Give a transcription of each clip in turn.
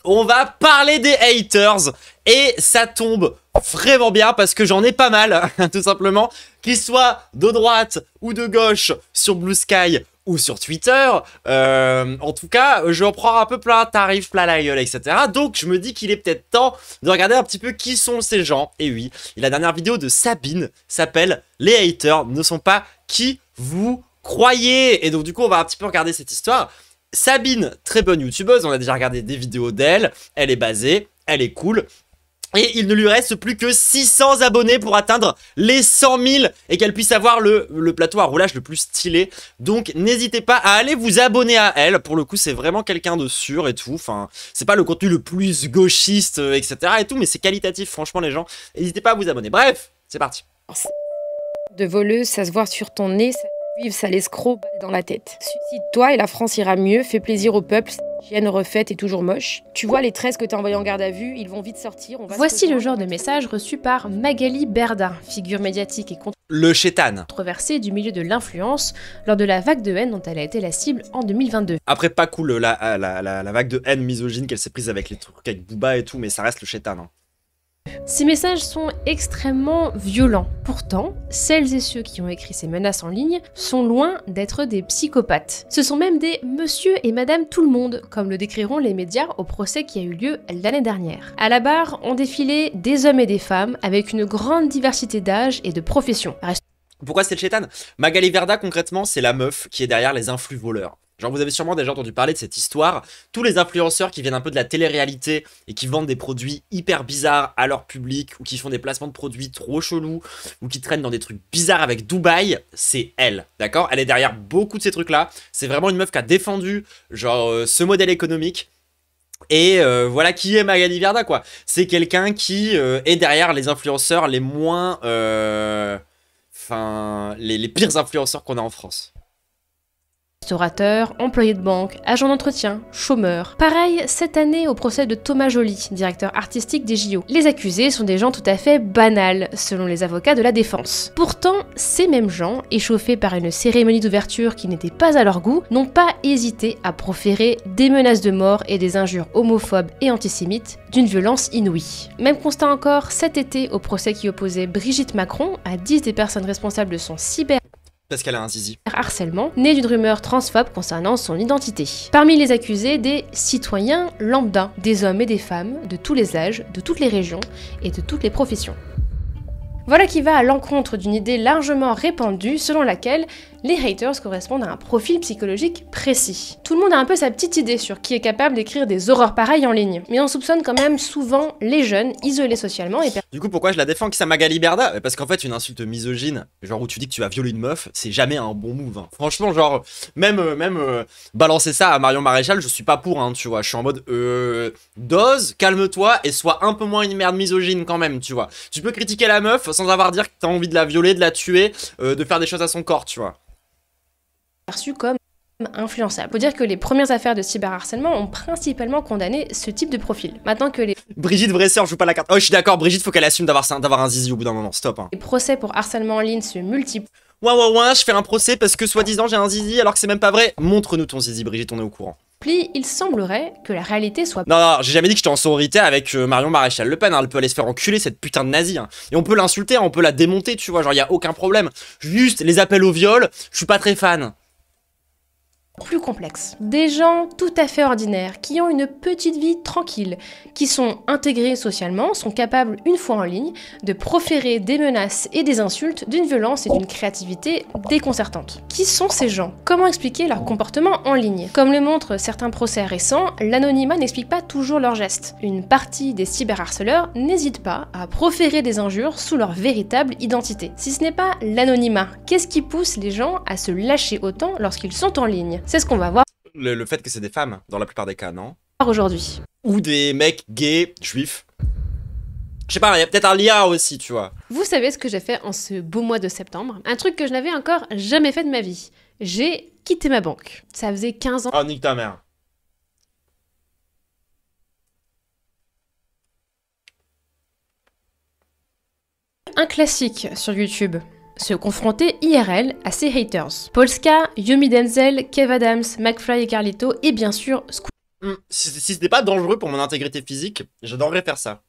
on va parler des haters. Et ça tombe vraiment bien parce que j'en ai pas mal, tout simplement. Qu'ils soient de droite ou de gauche sur Blue Sky ou sur Twitter. En tout cas, je en prends un peu plein de tarifs, plein la gueule, etc. Donc je me dis qu'il est peut-être temps de regarder un petit peu qui sont ces gens. Et oui, et la dernière vidéo de Sabine s'appelle « Les haters ne sont pas qui vous croyez ». Et donc du coup, on va un petit peu regarder cette histoire. Sabine, très bonne youtubeuse, on a déjà regardé des vidéos d'elle. Elle est basée, elle est cool. Et il ne lui reste plus que 600 abonnés pour atteindre les 100 000 et qu'elle puisse avoir le plateau à roulage le plus stylé. Donc n'hésitez pas à aller vous abonner à elle. Pour le coup, c'est vraiment quelqu'un de sûr et tout. Enfin, c'est pas le contenu le plus gauchiste, etc. et tout, mais c'est qualitatif, franchement, les gens. N'hésitez pas à vous abonner. Bref, c'est parti. De voleuse, ça se voit sur ton nez, ça vive, ça l'escroc dans la tête. Suicide-toi et la France ira mieux, fais plaisir au peuple. Hygiène refaite est toujours moche. Tu vois les 13 que t'as envoyés en garde à vue, ils vont vite sortir. Voici le genre de message reçu par Magali Berda, figure médiatique et le chétan controversée du milieu de l'influence lors de la vague de haine dont elle a été la cible en 2022. Après, pas cool la vague de haine misogyne qu'elle s'est prise avec les trucs avec Booba et tout, mais ça reste le chétan. Hein. Ces messages sont extrêmement violents. Pourtant, celles et ceux qui ont écrit ces menaces en ligne sont loin d'être des psychopathes. Ce sont même des monsieur et madame tout le monde, comme le décriront les médias au procès qui a eu lieu l'année dernière. À la barre ont défilé des hommes et des femmes avec une grande diversité d'âge et de professions. Pourquoi c'est le chétan? Magali Berda, concrètement, c'est la meuf qui est derrière les influx voleurs. Genre, vous avez sûrement déjà entendu parler de cette histoire. Tous les influenceurs qui viennent un peu de la télé-réalité et qui vendent des produits hyper bizarres à leur public ou qui font des placements de produits trop chelous ou qui traînent dans des trucs bizarres avec Dubaï, c'est elle, d'accord? Elle est derrière beaucoup de ces trucs-là. C'est vraiment une meuf qui a défendu, genre, ce modèle économique. Et voilà qui est Magali Berda, quoi. C'est quelqu'un qui est derrière les influenceurs les moins... Enfin, les pires influenceurs qu'on a en France. Restaurateurs, employés de banque, agents d'entretien, chômeurs. Pareil cette année au procès de Thomas Joly, directeur artistique des JO. Les accusés sont des gens tout à fait banals, selon les avocats de la défense. Pourtant, ces mêmes gens, échauffés par une cérémonie d'ouverture qui n'était pas à leur goût, n'ont pas hésité à proférer des menaces de mort et des injures homophobes et antisémites d'une violence inouïe. Même constat encore cet été au procès qui opposait Brigitte Macron à 10 des personnes responsables de son parce qu'elle a un zizi. Harcèlement, né d'une rumeur transphobe concernant son identité. Parmi les accusés, des citoyens lambda, des hommes et des femmes de tous les âges, de toutes les régions et de toutes les professions. Voilà qui va à l'encontre d'une idée largement répandue selon laquelle les haters correspondent à un profil psychologique précis. Tout le monde a un peu sa petite idée sur qui est capable d'écrire des horreurs pareilles en ligne, mais on soupçonne quand même souvent les jeunes, isolés socialement et... Du coup, pourquoi je la défends qui c'est Magali Berda? Parce qu'en fait, une insulte misogyne, genre où tu dis que tu vas violer une meuf, c'est jamais un bon move. Hein. Franchement, genre, même balancer ça à Marion Maréchal, je suis pas pour, hein, tu vois. Je suis en mode, dose, calme-toi et sois un peu moins une merde misogyne quand même, tu vois. Tu peux critiquer la meuf sans avoir dire que t'as envie de la violer, de la tuer, de faire des choses à son corps, tu vois. Perçu comme influençable. Faut dire que les premières affaires de cyberharcèlement ont principalement condamné ce type de profil. Maintenant que les... Brigitte, vraie sœur, joue pas la carte. Oh, je suis d'accord, Brigitte, faut qu'elle assume d'avoir un zizi au bout d'un moment, stop. Hein. Les procès pour harcèlement en ligne se multiplient. Ouais, je fais un procès parce que soi-disant j'ai un zizi alors que c'est même pas vrai. Montre-nous ton zizi, Brigitte, on est au courant. Il semblerait que la réalité soit... Non, j'ai jamais dit que j'étais en sororité avec Marion Maréchal Le Pen, hein. Elle peut aller se faire enculer cette putain de nazie, hein. Et on peut l'insulter, on peut la démonter, tu vois, genre y a aucun problème. Juste les appels au viol, je suis pas très fan. Plus complexe. Des gens tout à fait ordinaires, qui ont une petite vie tranquille, qui sont intégrés socialement, sont capables, une fois en ligne, de proférer des menaces et des insultes d'une violence et d'une créativité déconcertantes. Qui sont ces gens? Comment expliquer leur comportement en ligne? Comme le montrent certains procès récents, l'anonymat n'explique pas toujours leurs gestes. Une partie des cyberharceleurs n'hésite pas à proférer des injures sous leur véritable identité. Si ce n'est pas l'anonymat, qu'est-ce qui pousse les gens à se lâcher autant lorsqu'ils sont en ligne? C'est ce qu'on va voir. Le fait que c'est des femmes, dans la plupart des cas, non? Aujourd'hui. Ou des mecs gays, juifs. Je sais pas, il y a peut-être un lien aussi, tu vois. Vous savez ce que j'ai fait en ce beau mois de septembre? Un truc que je n'avais encore jamais fait de ma vie. J'ai quitté ma banque. Ça faisait 15 ans. Oh, nique ta mère. Un classique sur YouTube. Se confronter IRL à ses haters. Polska, Yomi Denzel, Kev Adams, McFly et Carlito et bien sûr Si c'était pas dangereux pour mon intégrité physique, j'adorerais faire ça.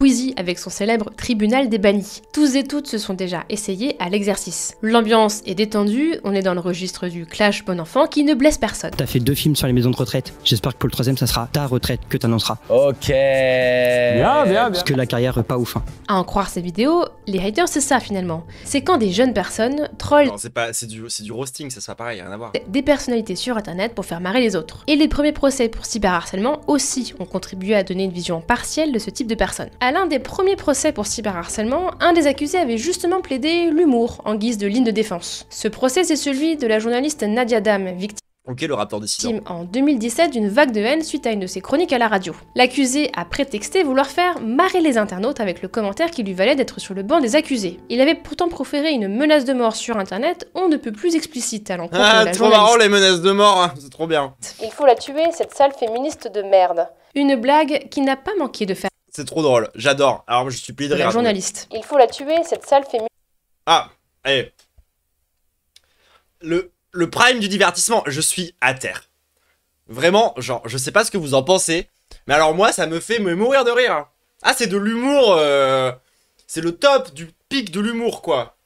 Squeezie avec son célèbre tribunal des bannis. Tous et toutes se sont déjà essayés à l'exercice. L'ambiance est détendue, on est dans le registre du clash bon enfant qui ne blesse personne. T'as fait 2 films sur les maisons de retraite. J'espère que pour le 3e, ça sera ta retraite que t'annonceras. Ok. Bien. Parce que la carrière pas ouf. Hein. À en croire ces vidéos, les haters c'est ça finalement. C'est quand des jeunes personnes trollent Non, c'est du roasting, ça sera pareil, rien à voir. des personnalités sur internet pour faire marrer les autres. Et les premiers procès pour cyberharcèlement aussi ont contribué à donner une vision partielle de ce type de personnes. À l'un des premiers procès pour cyberharcèlement, un des accusés avait justement plaidé l'humour en guise de ligne de défense. Ce procès, c'est celui de la journaliste Nadia Dam, victime Ok, le raptor décidant. en 2017 d'une vague de haine suite à une de ses chroniques à la radio. L'accusé a prétexté vouloir faire marrer les internautes avec le commentaire qui lui valait d'être sur le banc des accusés. Il avait pourtant proféré une menace de mort sur internet, on ne peut plus explicite à l'encontre de la Trop marrant journaliste. les menaces de mort, hein, c'est trop bien. Il faut la tuer, cette sale féministe de merde. Une blague qui n'a pas manqué de faire C'est trop drôle, j'adore. Alors je suis plié de rire. la journaliste. Il faut la tuer, cette sale féministe. Ah, allez. Le prime du divertissement, je suis à terre. Vraiment, genre, je sais pas ce que vous en pensez, mais alors moi, ça me fait me mourir de rire. Ah, c'est de l'humour, c'est le top du pic de l'humour, quoi.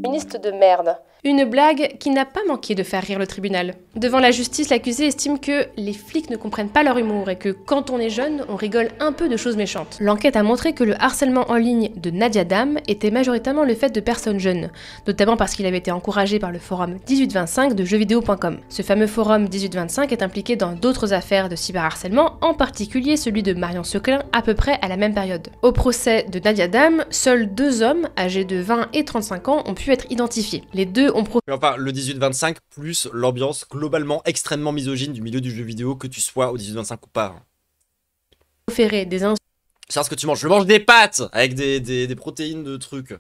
Féministe de merde. Une blague qui n'a pas manqué de faire rire le tribunal. Devant la justice, l'accusé estime que les flics ne comprennent pas leur humour et que quand on est jeune, on rigole un peu de choses méchantes. L'enquête a montré que le harcèlement en ligne de Nadia Dam était majoritairement le fait de personnes jeunes, notamment parce qu'il avait été encouragé par le forum 1825 de jeuxvideo.com. Ce fameux forum 1825 est impliqué dans d'autres affaires de cyberharcèlement, en particulier celui de Marion Seclin à peu près à la même période. Au procès de Nadia Dam, seuls 2 hommes, âgés de 20 et 35 ans, ont pu être identifiés. Les deux ont Mais enfin, le 18-25 plus l'ambiance globalement extrêmement misogyne du milieu du jeu vidéo, que tu sois au 18-25 ou pas. proféré des C'est ce que tu manges. Je mange des pâtes avec des protéines de trucs.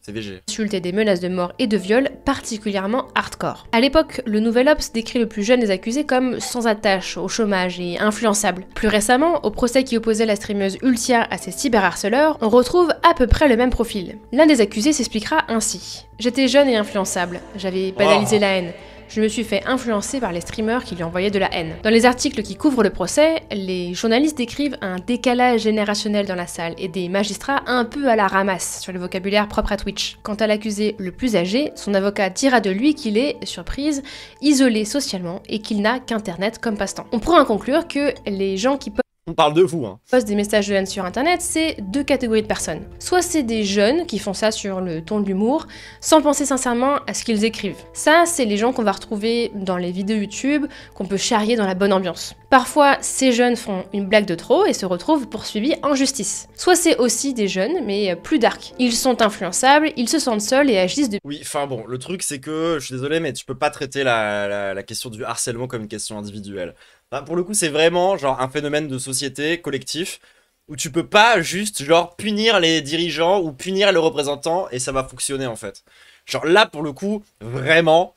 C'est VG. insultes et des menaces de mort et de viol particulièrement hardcore. À l'époque, le Nouvel Obs décrit le plus jeune des accusés comme sans attache, au chômage et influençable. Plus récemment, au procès qui opposait la streameuse Ultia à ses cyberharceleurs, on retrouve à peu près le même profil. L'un des accusés s'expliquera ainsi. J'étais jeune et influençable, j'avais banalisé la haine. Je me suis fait influencer par les streamers qui lui envoyaient de la haine. Dans les articles qui couvrent le procès, les journalistes décrivent un décalage générationnel dans la salle et des magistrats un peu à la ramasse sur le vocabulaire propre à Twitch. Quant à l'accusé le plus âgé, son avocat dira de lui qu'il est, surprise, isolé socialement et qu'il n'a qu'Internet comme passe-temps. On pourra en conclure que les gens qui On parle de vous, hein. postent des messages de haine sur internet, c'est 2 catégories de personnes. Soit c'est des jeunes qui font ça sur le ton de l'humour, sans penser sincèrement à ce qu'ils écrivent. Ça, c'est les gens qu'on va retrouver dans les vidéos YouTube, qu'on peut charrier dans la bonne ambiance. Parfois, ces jeunes font une blague de trop et se retrouvent poursuivis en justice. Soit c'est aussi des jeunes, mais plus dark. Ils sont influençables, ils se sentent seuls et agissent de Oui, enfin bon, le truc c'est que, je suis désolé, mais tu peux pas traiter la question du harcèlement comme une question individuelle. Enfin, pour le coup, c'est vraiment genre un phénomène de société collectif où tu peux pas juste genre punir les dirigeants ou punir les représentants et ça va fonctionner en fait. Genre là, pour le coup, vraiment,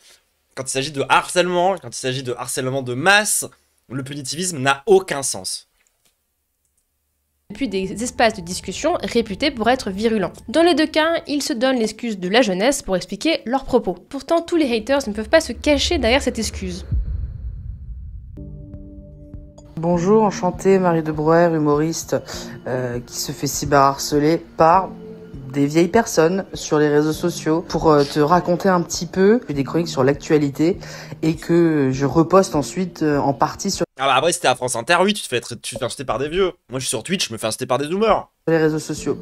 quand il s'agit de harcèlement, quand il s'agit de harcèlement de masse, le punitivisme n'a aucun sens. depuis des espaces de discussion réputés pour être virulents. Dans les 2 cas, ils se donnent l'excuse de la jeunesse pour expliquer leurs propos. Pourtant, tous les haters ne peuvent pas se cacher derrière cette excuse. Bonjour, enchantée, Marie de Brouwer, humoriste qui se fait cyberharceler par des vieilles personnes sur les réseaux sociaux pour te raconter un petit peu des chroniques sur l'actualité et que je reposte ensuite en partie sur Ah bah après, si t'es à France Inter, oui, tu te fais insulter par des vieux. Moi, je suis sur Twitch, je me fais insulter par des zoomers. les réseaux sociaux.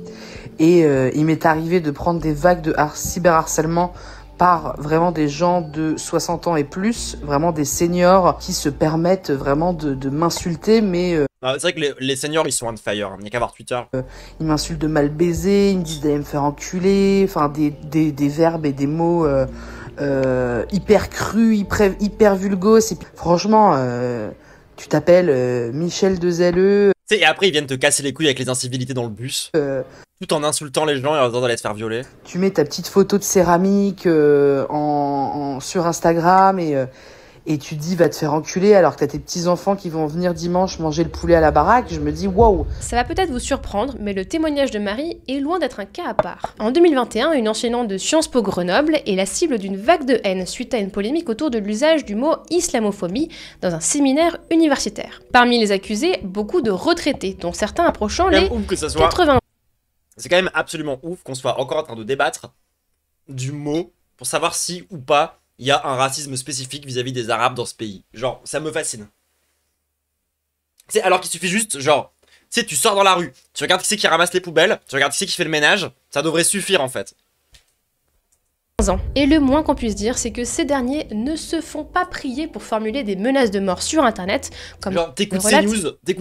Et il m'est arrivé de prendre des vagues de cyberharcèlement par vraiment des gens de 60 ans et plus, vraiment des seniors qui se permettent vraiment de m'insulter, mais Ah, c'est vrai que les seniors, ils sont on fire. Il n'y a qu'à voir Twitter. ils m'insultent de mal baiser, ils me disent d'aller me faire enculer, enfin des verbes et des mots hyper crus, hyper vulgos. Et puis, franchement, tu t'appelles Michel Dezelleux. Tu sais, et après, ils viennent te casser les couilles avec les incivilités dans le bus. Tout en insultant les gens et en disant d'aller te faire violer. Tu mets ta petite photo de céramique sur Instagram et tu te dis va te faire enculer alors que t'as tes petits-enfants qui vont venir dimanche manger le poulet à la baraque, je me dis waouh. Ça va peut-être vous surprendre, mais le témoignage de Marie est loin d'être un cas à part. En 2021, une enseignante de Sciences Po Grenoble est la cible d'une vague de haine suite à une polémique autour de l'usage du mot islamophobie dans un séminaire universitaire. Parmi les accusés, beaucoup de retraités, dont certains approchant les ouf que ça soit. 80. C'est quand même absolument ouf qu'on soit encore en train de débattre du mot pour savoir si ou pas il y a un racisme spécifique vis-à-vis des Arabes dans ce pays. Genre, ça me fascine. C'est alors qu'il suffit juste, genre, tu sais, tu sors dans la rue, tu regardes qui c'est qui ramasse les poubelles, tu regardes qui c'est qui fait le ménage, ça devrait suffire en fait. Ans. Et le moins qu'on puisse dire, c'est que ces derniers ne se font pas prier pour formuler des menaces de mort sur internet, comme genre, t'écoutes le relate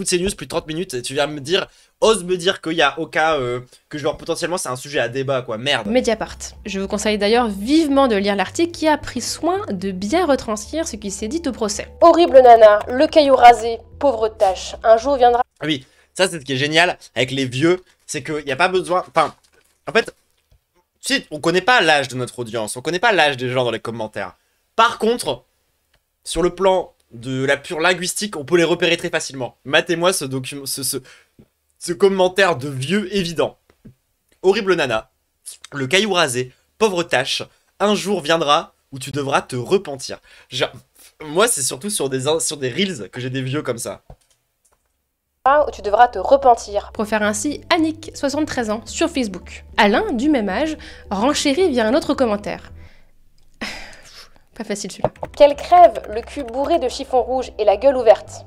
ces news plus de 30 minutes et tu viens me dire, ose me dire qu'il y a au cas que genre potentiellement c'est un sujet à débat quoi, merde. Mediapart. Je vous conseille d'ailleurs vivement de lire l'article qui a pris soin de bien retranscrire ce qui s'est dit au procès. Horrible nana, le caillou rasé, pauvre tâche, un jour viendra. Ah oui, ça c'est ce qui est génial avec les vieux, c'est qu'il n'y a pas besoin, enfin, en fait, tu sais, on connaît pas l'âge de notre audience, on connaît pas l'âge des gens dans les commentaires. Par contre, sur le plan de la pure linguistique, on peut les repérer très facilement. Matez-moi ce commentaire de vieux évident. Horrible nana, le caillou rasé, pauvre tâche, un jour viendra où tu devras te repentir. Genre, moi c'est surtout sur des reels que j'ai des vieux comme ça. Où tu devras te repentir. Profère ainsi Annick, 73 ans, sur Facebook. Alain, du même âge, renchérit via un autre commentaire. Pas facile celui-là. Qu'elle crève, le cul bourré de chiffon rouge et la gueule ouverte.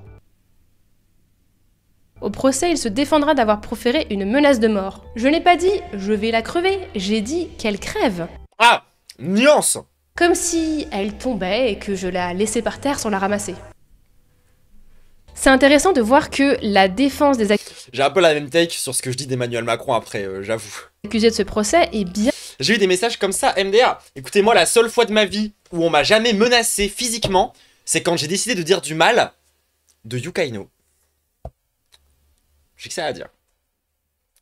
Au procès, il se défendra d'avoir proféré une menace de mort. Je n'ai pas dit « je vais la crever », j'ai dit « qu'elle crève ». Ah, nuance. Comme si elle tombait et que je la laissais par terre sans la ramasser. C'est intéressant de voir que la défense des J'ai un peu la même take sur ce que je dis d'Emmanuel Macron après, j'avoue. accusés de ce procès est bien... J'ai eu des messages comme ça, MDR. Écoutez, moi, la seule fois de ma vie où on m'a jamais menacé physiquement, c'est quand j'ai décidé de dire du mal de Yukaino. J'ai que ça à dire.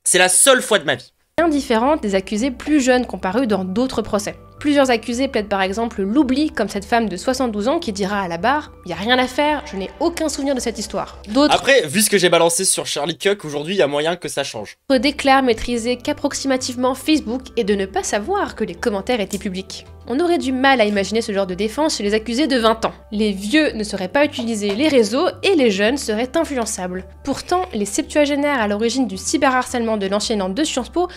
C'est la seule fois de ma vie. Bien différente des accusés plus jeunes comparus dans d'autres procès. Plusieurs accusés plaident par exemple l'oubli, comme cette femme de 72 ans qui dira à la barre « y a rien à faire, je n'ai aucun souvenir de cette histoire ». D'autres Après, vu ce que j'ai balancé sur Charlie Cook, aujourd'hui, il y a moyen que ça change. déclarent maîtriser qu'approximativement Facebook et de ne pas savoir que les commentaires étaient publics. On aurait du mal à imaginer ce genre de défense chez les accusés de 20 ans. Les vieux ne sauraient pas utiliser les réseaux et les jeunes seraient influençables. Pourtant, les septuagénaires à l'origine du cyberharcèlement de l'enseignante de Sciences Po,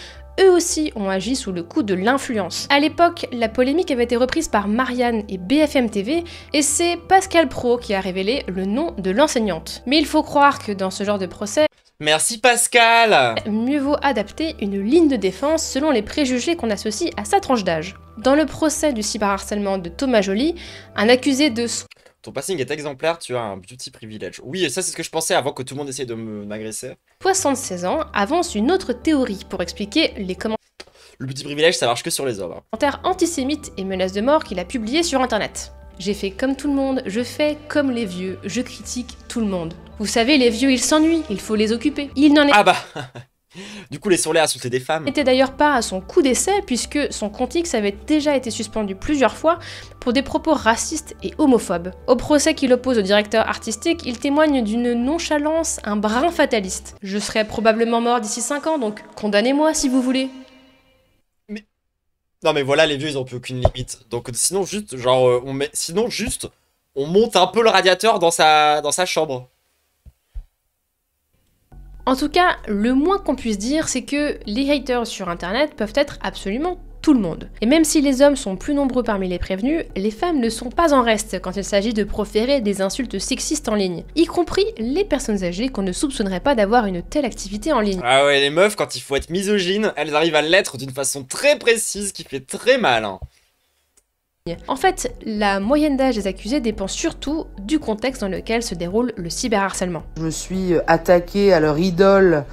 eux aussi ont agi sous le coup de l'influence. À l'époque, la polémique avait été reprise par Marianne et BFM TV, et c'est Pascal Praud qui a révélé le nom de l'enseignante. Mais il faut croire que dans ce genre de procès, Merci Pascal. mieux vaut adapter une ligne de défense selon les préjugés qu'on associe à sa tranche d'âge. Dans le procès du cyberharcèlement de Thomas Joly, un accusé de Ton passing est exemplaire, tu as un beauty privilege. Oui, et ça c'est ce que je pensais avant que tout le monde essaye de m'agresser. 76 ans avance une autre théorie pour expliquer les Le beauty privilège, ça marche que sur les hommes. commentaires antisémites et menaces de mort qu'il a publiés sur internet. J'ai fait comme tout le monde, je fais comme les vieux, je critique tout le monde. Vous savez, les vieux ils s'ennuient, il faut les occuper. Il n'en Ah bah du coup, laissons-les insulter des femmes. n'était d'ailleurs pas à son coup d'essai puisque son compte X avait déjà été suspendu plusieurs fois pour des propos racistes et homophobes. Au procès qu'il oppose au directeur artistique, il témoigne d'une nonchalance, un brin fataliste. Je serai probablement mort d'ici 5 ans, donc condamnez-moi si vous voulez. Non mais voilà, les vieux ils ont plus aucune limite. Donc sinon juste, genre, on monte un peu le radiateur dans sa chambre. En tout cas, le moins qu'on puisse dire, c'est que les haters sur internet peuvent être absolument tout le monde. Et même si les hommes sont plus nombreux parmi les prévenus, les femmes ne sont pas en reste quand il s'agit de proférer des insultes sexistes en ligne, y compris les personnes âgées qu'on ne soupçonnerait pas d'avoir une telle activité en ligne. Ah ouais, les meufs, quand il faut être misogyne, elles arrivent à l'être d'une façon très précise qui fait très mal. Hein. En fait, la moyenne d'âge des accusés dépend surtout du contexte dans lequel se déroule le cyberharcèlement. Je me suis attaquée à leur idole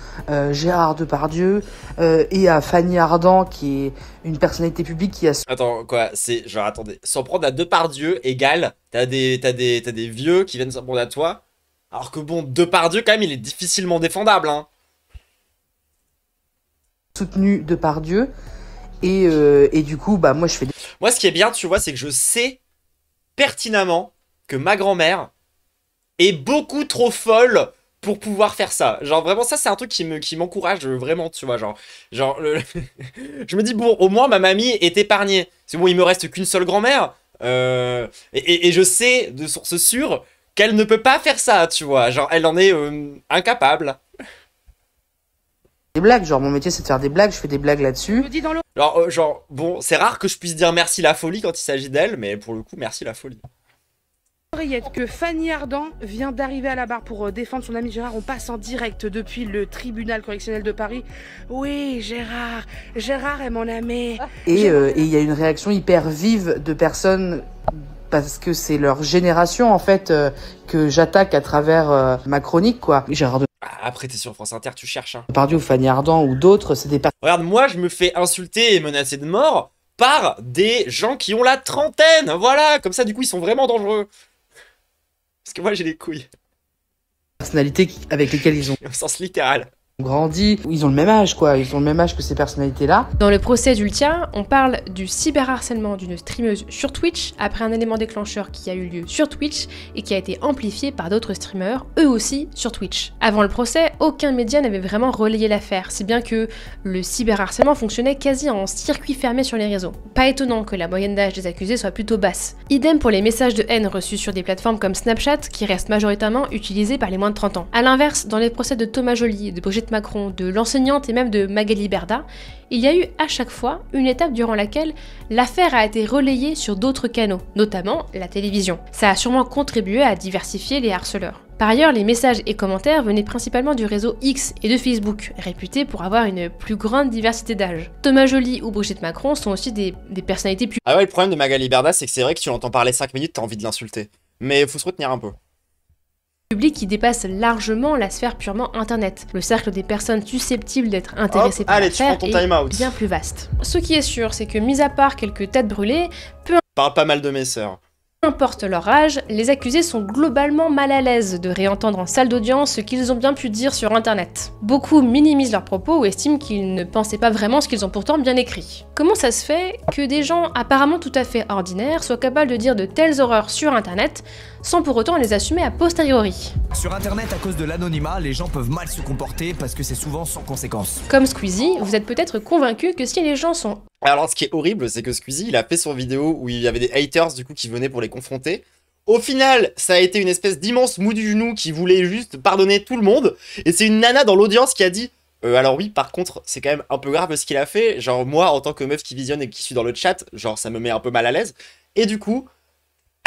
Gérard Depardieu et à Fanny Ardant qui est une personnalité publique qui a... Attends, quoi, c'est genre, attendez, s'en prendre à Depardieu égale, t'as des vieux qui viennent s'en prendre à toi, alors que bon, Depardieu quand même, il est difficilement défendable, hein. soutenu Depardieu et du coup, bah moi je fais... Moi, ce qui est bien, tu vois, c'est que je sais pertinemment que ma grand-mère est beaucoup trop folle pour pouvoir faire ça. Genre vraiment ça c'est un truc qui m'encourage vraiment, tu vois, genre je me dis bon au moins ma mamie est épargnée. C'est bon, il me reste qu'une seule grand-mère et je sais de source sûre qu'elle ne peut pas faire ça, tu vois, genre elle en est incapable. Des blagues, genre mon métier c'est de faire des blagues, je fais des blagues là-dessus. Genre bon, c'est rare que je puisse dire merci la folie quand il s'agit d'elle, mais pour le coup merci la folie. Que Fanny Ardant vient d'arriver à la barre pour défendre son ami Gérard. On passe en direct depuis le tribunal correctionnel de Paris. Oui, Gérard est mon ami. Et il y a une réaction hyper vive de personnes, parce que c'est leur génération en fait que j'attaque à travers ma chronique, quoi. Gérard Après t'es sur France Inter, tu cherches hein. Depardieu ou Fanny Ardant ou d'autres, c'est des personnes... Regarde, moi je me fais insulter et menacer de mort par des gens qui ont la trentaine. Voilà, comme ça du coup ils sont vraiment dangereux. Parce que moi j'ai les couilles. Personnalités avec lesquelles ils ont Au sens littéral. grandi, ils ont le même âge, quoi. Ils ont le même âge que ces personnalités-là. Dans le procès d'Ultia, on parle du cyberharcèlement d'une streameuse sur Twitch après un élément déclencheur qui a eu lieu sur Twitch et qui a été amplifié par d'autres streamers, eux aussi sur Twitch. Avant le procès, aucun média n'avait vraiment relayé l'affaire, si bien que le cyberharcèlement fonctionnait quasi en circuit fermé sur les réseaux. Pas étonnant que la moyenne d'âge des accusés soit plutôt basse. Idem pour les messages de haine reçus sur des plateformes comme Snapchat, qui restent majoritairement utilisés par les moins de 30 ans. A l'inverse, dans les procès de Thomas Joly et de Brigitte Macron, de l'enseignante et même de Magali Berda, il y a eu à chaque fois une étape durant laquelle l'affaire a été relayée sur d'autres canaux, notamment la télévision. Ça a sûrement contribué à diversifier les harceleurs. Par ailleurs, les messages et commentaires venaient principalement du réseau X et de Facebook, réputés pour avoir une plus grande diversité d'âge. Thomas Joly ou Brigitte Macron sont aussi des personnalités plus... Ah ouais, le problème de Magali Berda, c'est que c'est vrai que tu l'entends parler 5 minutes, t'as envie de l'insulter. Mais faut se retenir un peu. Public qui dépasse largement la sphère purement internet. Le cercle des personnes susceptibles d'être intéressées par l'affaire est bien plus vaste. Ce qui est sûr, c'est que mis à part quelques têtes brûlées, Parle pas mal de mes sœurs. peu importe leur âge, les accusés sont globalement mal à l'aise de réentendre en salle d'audience ce qu'ils ont bien pu dire sur internet. Beaucoup minimisent leurs propos ou estiment qu'ils ne pensaient pas vraiment ce qu'ils ont pourtant bien écrit. Comment ça se fait que des gens apparemment tout à fait ordinaires soient capables de dire de telles horreurs sur internet sans pour autant les assumer a posteriori? Sur internet, à cause de l'anonymat, les gens peuvent mal se comporter parce que c'est souvent sans conséquence. Comme Squeezie, vous êtes peut-être convaincu que si les gens sont... Alors ce qui est horrible, c'est que Squeezie, il a fait son vidéo où il y avait des haters du coup qui venaient pour les confronter. Au final, ça a été une espèce d'immense mou du genou qui voulait juste pardonner tout le monde. Et c'est une nana dans l'audience qui a dit alors oui, par contre, c'est quand même un peu grave ce qu'il a fait. Genre moi, en tant que meuf qui visionne et qui suis dans le chat, genre ça me met un peu mal à l'aise. Et du coup,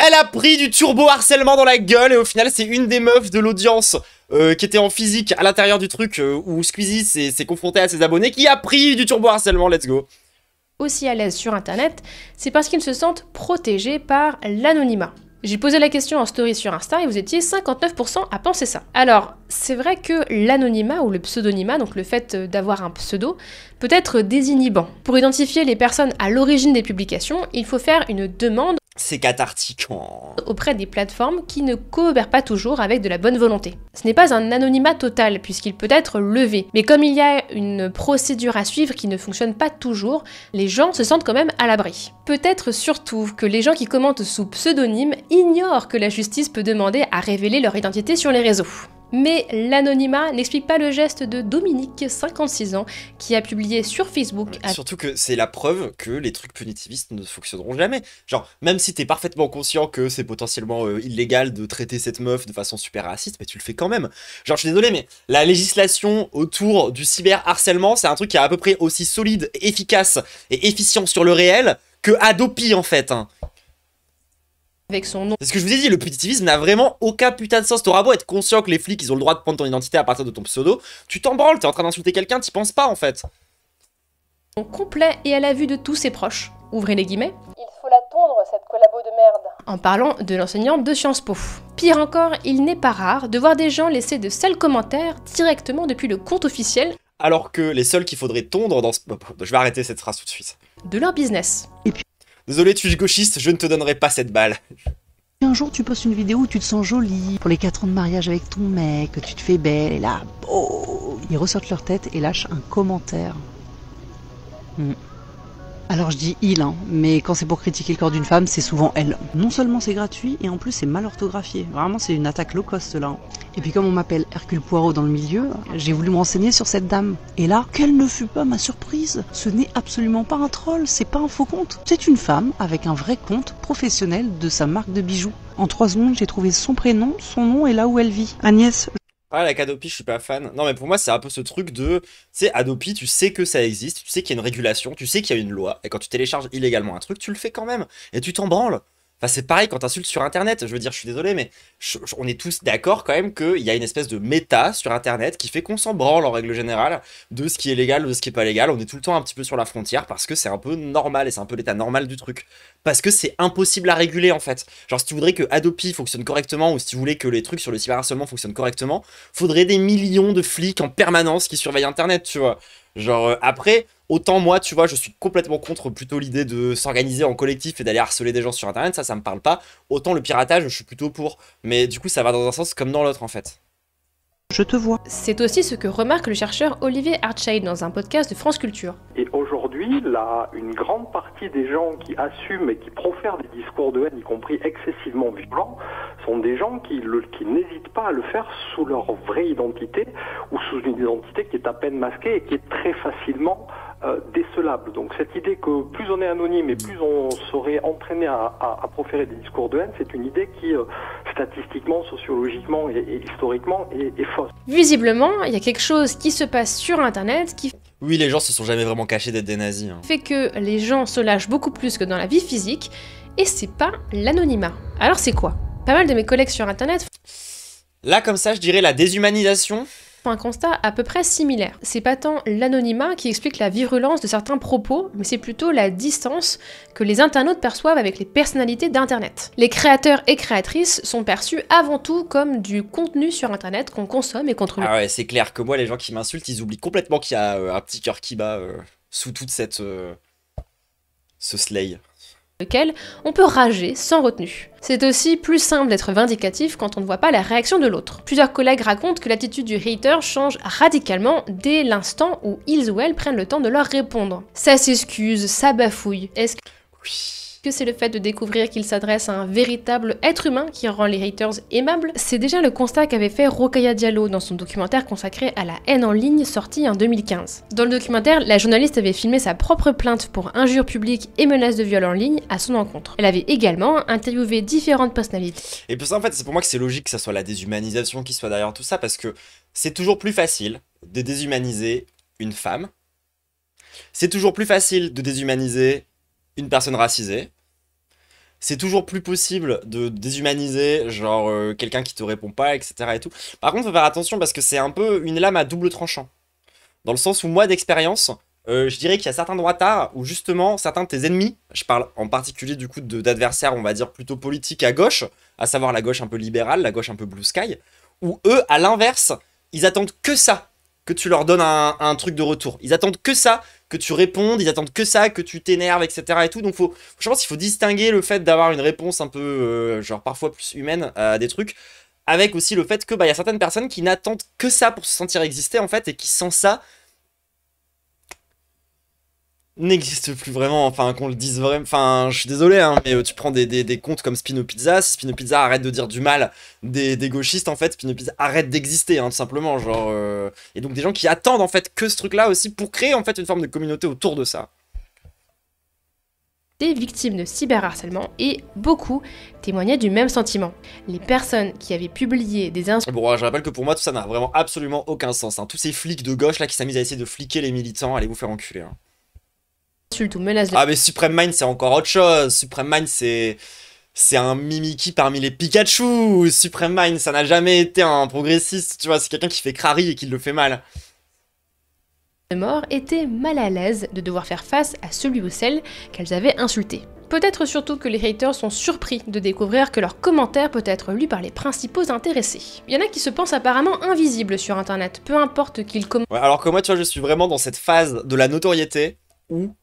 elle a pris du turbo harcèlement dans la gueule. Et au final, c'est une des meufs de l'audience qui était en physique à l'intérieur du truc où Squeezie s'est confronté à ses abonnés qui a pris du turbo harcèlement. Let's go. Aussi à l'aise sur internet, c'est parce qu'ils se sentent protégés par l'anonymat. J'ai posé la question en story sur Insta et vous étiez 59% à penser ça. Alors, c'est vrai que l'anonymat ou le pseudonymat, donc le fait d'avoir un pseudo, peut être désinhibant. Pour identifier les personnes à l'origine des publications, il faut faire une demande C'est cathartique. auprès des plateformes qui ne coopèrent pas toujours avec de la bonne volonté. Ce n'est pas un anonymat total puisqu'il peut être levé, mais comme il y a une procédure à suivre qui ne fonctionne pas toujours, les gens se sentent quand même à l'abri. Peut-être surtout que les gens qui commentent sous pseudonyme ignorent que la justice peut demander à révéler leur identité sur les réseaux. Mais l'anonymat n'explique pas le geste de Dominique, 56 ans, qui a publié sur Facebook... Surtout que c'est la preuve que les trucs punitivistes ne fonctionneront jamais. Genre, même si t'es parfaitement conscient que c'est potentiellement illégal de traiter cette meuf de façon super raciste, mais tu le fais quand même. Genre, je suis désolé, mais la législation autour du cyberharcèlement, c'est un truc qui est à peu près aussi solide, efficace et efficient sur le réel que Adopi, en fait. Avec son nom. C'est ce que je vous ai dit, le punitivisme n'a vraiment aucun putain de sens. T'auras beau être conscient que les flics, ils ont le droit de prendre ton identité à partir de ton pseudo, tu t'en branles, t'es en train d'insulter quelqu'un, t'y penses pas en fait. Complet et à la vue de tous ses proches. Ouvrez les guillemets. Il faut la tondre, cette collabo de merde. En parlant de l'enseignante de Sciences Po. Pire encore, il n'est pas rare de voir des gens laisser de sales commentaires directement depuis le compte officiel. Alors que les seuls qu'il faudrait tondre dans ce... Je vais arrêter cette phrase tout de suite. De leur business. Désolé, tu es gauchiste, je ne te donnerai pas cette balle. Un jour, tu postes une vidéo où tu te sens jolie pour les 4 ans de mariage avec ton mec, que tu te fais belle, et là, oh, ils ressortent leur tête et lâchent un commentaire. Alors je dis il, hein, mais quand c'est pour critiquer le corps d'une femme, c'est souvent elle. Non seulement c'est gratuit, et en plus c'est mal orthographié. Vraiment, c'est une attaque low cost là. Et puis comme on m'appelle Hercule Poirot dans le milieu, j'ai voulu me renseigner sur cette dame. Et là, quelle ne fut pas ma surprise? Ce n'est absolument pas un troll, c'est pas un faux compte. C'est une femme avec un vrai compte professionnel de sa marque de bijoux. En 3 secondes, j'ai trouvé son prénom, son nom et là où elle vit. Agnès. Ah, la Adopi, je suis pas fan. Non, mais pour moi, c'est un peu ce truc de... Tu sais, Adopi, tu sais que ça existe, tu sais qu'il y a une régulation, tu sais qu'il y a une loi, et quand tu télécharges illégalement un truc, tu le fais quand même, et tu t'en branles. Enfin, c'est pareil quand t'insultes sur Internet, je veux dire, je suis désolé, mais on est tous d'accord quand même qu'il y a une espèce de méta sur Internet qui fait qu'on s'en branle en règle générale de ce qui est légal, de ce qui est pas légal. On est tout le temps un petit peu sur la frontière parce que c'est un peu normal et c'est un peu l'état normal du truc. Parce que c'est impossible à réguler en fait. Genre si tu voudrais que Adopi fonctionne correctement ou si tu voulais que les trucs sur le cyberharcèlement fonctionnent correctement, faudrait des millions de flics en permanence qui surveillent Internet, tu vois. Genre après, autant moi, tu vois, je suis complètement contre plutôt l'idée de s'organiser en collectif et d'aller harceler des gens sur Internet, ça me parle pas. Autant le piratage, je suis plutôt pour. Mais du coup, ça va dans un sens comme dans l'autre en fait. Je te vois. C'est aussi ce que remarque le chercheur Olivier Hartscheid dans un podcast de France Culture. Et aujourd'hui, là, une grande partie des gens qui assument et qui profèrent des discours de haine, y compris excessivement violents, sont des gens qui n'hésitent pas à le faire sous leur vraie identité ou sous une identité qui est à peine masquée et qui est très facilement décelable. Donc cette idée que plus on est anonyme et plus on serait entraîné à proférer des discours de haine, c'est une idée qui statistiquement, sociologiquement et historiquement est fausse. Visiblement, il y a quelque chose qui se passe sur Internet qui Oui, les gens se sont jamais vraiment cachés d'être des nazis. Hein. fait que les gens se lâchent beaucoup plus que dans la vie physique, et c'est pas l'anonymat. Alors c'est quoi? Pas mal de mes collègues sur Internet Là, comme ça, je dirais la déshumanisation. font un constat à peu près similaire. C'est pas tant l'anonymat qui explique la virulence de certains propos, mais c'est plutôt la distance que les internautes perçoivent avec les personnalités d'Internet. Les créateurs et créatrices sont perçus avant tout comme du contenu sur Internet qu'on consomme et contrôle. Ah ouais, c'est clair que moi, les gens qui m'insultent, ils oublient complètement qu'il y a un petit cœur qui bat sous toute cette... ce slay. Lequel on peut rager sans retenue. C'est aussi plus simple d'être vindicatif quand on ne voit pas la réaction de l'autre. Plusieurs collègues racontent que l'attitude du hater change radicalement dès l'instant où ils ou elles prennent le temps de leur répondre. Ça s'excuse, ça bafouille. Est-ce que c'est le fait de découvrir qu'il s'adresse à un véritable être humain qui rend les haters aimables? C'est déjà le constat qu'avait fait Rokhaya Diallo dans son documentaire consacré à la haine en ligne sorti en 2015. Dans le documentaire, la journaliste avait filmé sa propre plainte pour injures publiques et menaces de viol en ligne à son encontre. Elle avait également interviewé différentes personnalités. Et pour ça, en fait, c'est pour moi que c'est logique que ça soit la déshumanisation qui soit derrière tout ça, parce que c'est toujours plus facile de déshumaniser une femme. C'est toujours plus facile de déshumaniser une personne racisée. C'est toujours plus possible de déshumaniser, genre quelqu'un qui te répond pas, etc. et tout. Par contre, faut faire attention parce que c'est un peu une lame à double tranchant. Dans le sens où moi, d'expérience, je dirais qu'il y a certains droitards où justement, certains de tes ennemis, je parle en particulier du coup d'adversaires, on va dire plutôt politiques à gauche, à savoir la gauche un peu libérale, la gauche un peu blue sky, où eux, à l'inverse, ils attendent que ça, que tu leur donnes un truc de retour. Ils attendent que ça, que tu répondes, ils attendent que ça, que tu t'énerves, etc. et tout. Donc je pense qu'il faut distinguer le fait d'avoir une réponse un peu, genre parfois plus humaine à des trucs, avec aussi le fait que, bah, y a certaines personnes qui n'attendent que ça pour se sentir exister, en fait, et qui, sans ça, n'existe plus vraiment, enfin qu'on le dise vraiment, enfin je suis désolé hein, mais tu prends des comptes comme Spino Pizza, si Spino Pizza arrête de dire du mal des gauchistes en fait, Spino Pizza arrête d'exister hein, tout simplement, genre et donc des gens qui attendent en fait que ce truc là aussi pour créer en fait une forme de communauté autour de ça. Des victimes de cyberharcèlement et beaucoup témoignaient du même sentiment. Les personnes qui avaient publié des insultes... Bon, je rappelle que pour moi tout ça n'a vraiment absolument aucun sens, hein. Tous ces flics de gauche là qui s'amusent à essayer de fliquer les militants, allez vous faire enculer hein. Ou menaces de... Ah mais Supreme Mind c'est encore autre chose. Supreme Mind c'est un Mimiki parmi les Pikachu. Supreme Mind ça n'a jamais été un progressiste, tu vois, c'est quelqu'un qui fait crari et qui le fait mal. Les morts étaient mal à l'aise de devoir faire face à celui ou celle qu'elles avaient insulté. Peut-être surtout que les haters sont surpris de découvrir que leur commentaire peut être lu par les principaux intéressés. Il y en a qui se pensent apparemment invisibles sur internet, peu importe qu'ils commentent. Ouais, alors que moi tu vois je suis vraiment dans cette phase de la notoriété où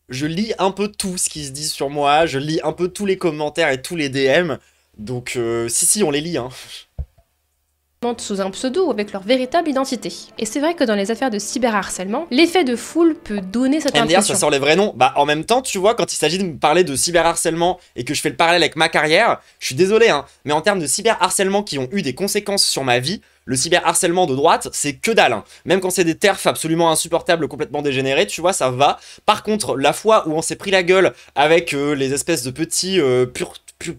je lis un peu tout ce qui se dit sur moi, je lis un peu tous les commentaires et tous les DM, donc si on les lit hein. sous un pseudo ou avec leur véritable identité. Et c'est vrai que dans les affaires de cyberharcèlement, l'effet de foule peut donner cette MDR, impression. ça sort les vrais noms. Bah, en même temps, tu vois, quand il s'agit de me parler de cyberharcèlement et que je fais le parallèle avec ma carrière, je suis désolé, hein, mais en termes de cyberharcèlement qui ont eu des conséquences sur ma vie, le cyberharcèlement de droite, c'est que dalle. Hein. Même quand c'est des terfs absolument insupportables, complètement dégénérés, tu vois, ça va. Par contre, la fois où on s'est pris la gueule avec les espèces de petits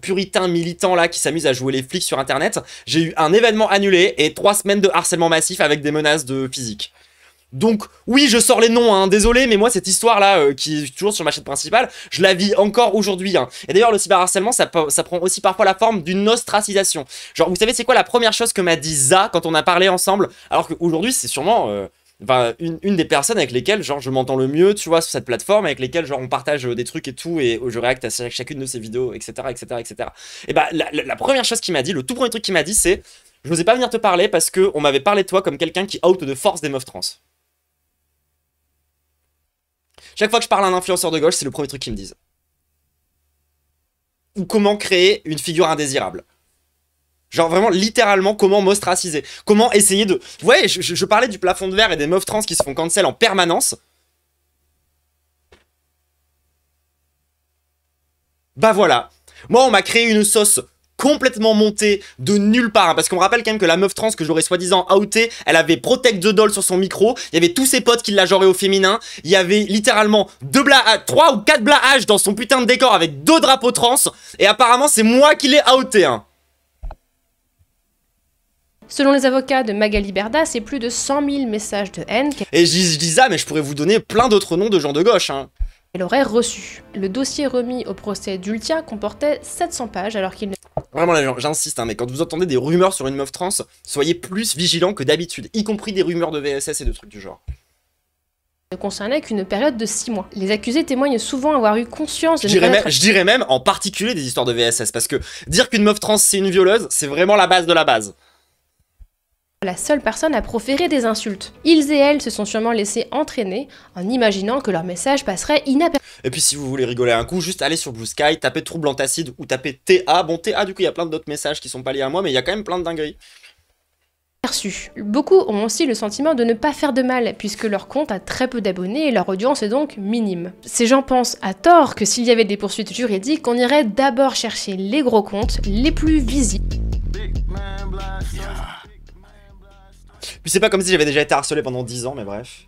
puritains militants là qui s'amusent à jouer les flics sur internet, j'ai eu un événement annulé et 3 semaines de harcèlement massif avec des menaces de physique. Donc oui, je sors les noms, hein, désolé, mais moi cette histoire là qui est toujours sur ma chaîne principale, je la vis encore aujourd'hui. Hein. Et d'ailleurs le cyberharcèlement ça prend aussi parfois la forme d'une ostracisation. Genre vous savez c'est quoi la première chose que m'a dit Za quand on a parlé ensemble, alors qu'aujourd'hui c'est sûrement une des personnes avec lesquelles genre je m'entends le mieux, tu vois, sur cette plateforme, avec lesquelles genre on partage des trucs et tout, et je réacte à chacune de ses vidéos, etc. Et bah la première chose qu'il m'a dit, le tout premier truc qu'il m'a dit c'est « Je n'osais pas venir te parler parce qu'on m'avait parlé de toi comme quelqu'un qui out de force des meufs trans. » Chaque fois que je parle à un influenceur de gauche, c'est le premier truc qu'ils me disent. Ou comment créer une figure indésirable. Genre vraiment, littéralement, comment m'ostraciser. Comment essayer de... Ouais, je parlais du plafond de verre et des meufs trans qui se font cancel en permanence. Bah voilà. Moi, on m'a créé une sauce complètement montée de nulle part. Hein, parce qu'on me rappelle quand même que la meuf trans que j'aurais soi-disant outée, elle avait Protect the Doll sur son micro. Il y avait tous ses potes qui la genraient au féminin. Il y avait littéralement 3 ou 4 blahages dans son putain de décor avec 2 drapeaux trans. Et apparemment, c'est moi qui l'ai outé. Hein. Selon les avocats de Magali Berda, c'est plus de 100 000 messages de haine et je dis ça, mais je pourrais vous donner plein d'autres noms de gens de gauche. Hein. Elle aurait reçu. Le dossier remis au procès d'Ultia comportait 700 pages alors qu'il ne... Vraiment là, j'insiste, hein, mais quand vous entendez des rumeurs sur une meuf trans, soyez plus vigilants que d'habitude, y compris des rumeurs de VSS et de trucs du genre. Ne concernait qu'une période de 6 mois. Les accusés témoignent souvent avoir eu conscience de... Je dirais même en particulier des histoires de VSS, parce que dire qu'une meuf trans c'est une violeuse, c'est vraiment la base de la base. La seule personne à proférer des insultes. Ils et elles se sont sûrement laissés entraîner en imaginant que leur message passerait inaperçu. Et puis si vous voulez rigoler un coup, juste allez sur Blue Sky, tapez trouble antacide ou tapez TA. Bon, TA, du coup, il y a plein d'autres messages qui sont pas liés à moi, mais il y a quand même plein de dingueries. Beaucoup ont aussi le sentiment de ne pas faire de mal, puisque leur compte a très peu d'abonnés et leur audience est donc minime. Ces gens pensent à tort que s'il y avait des poursuites juridiques, on irait d'abord chercher les gros comptes, les plus visibles. Puis c'est pas comme si j'avais déjà été harcelé pendant 10 ans, mais bref.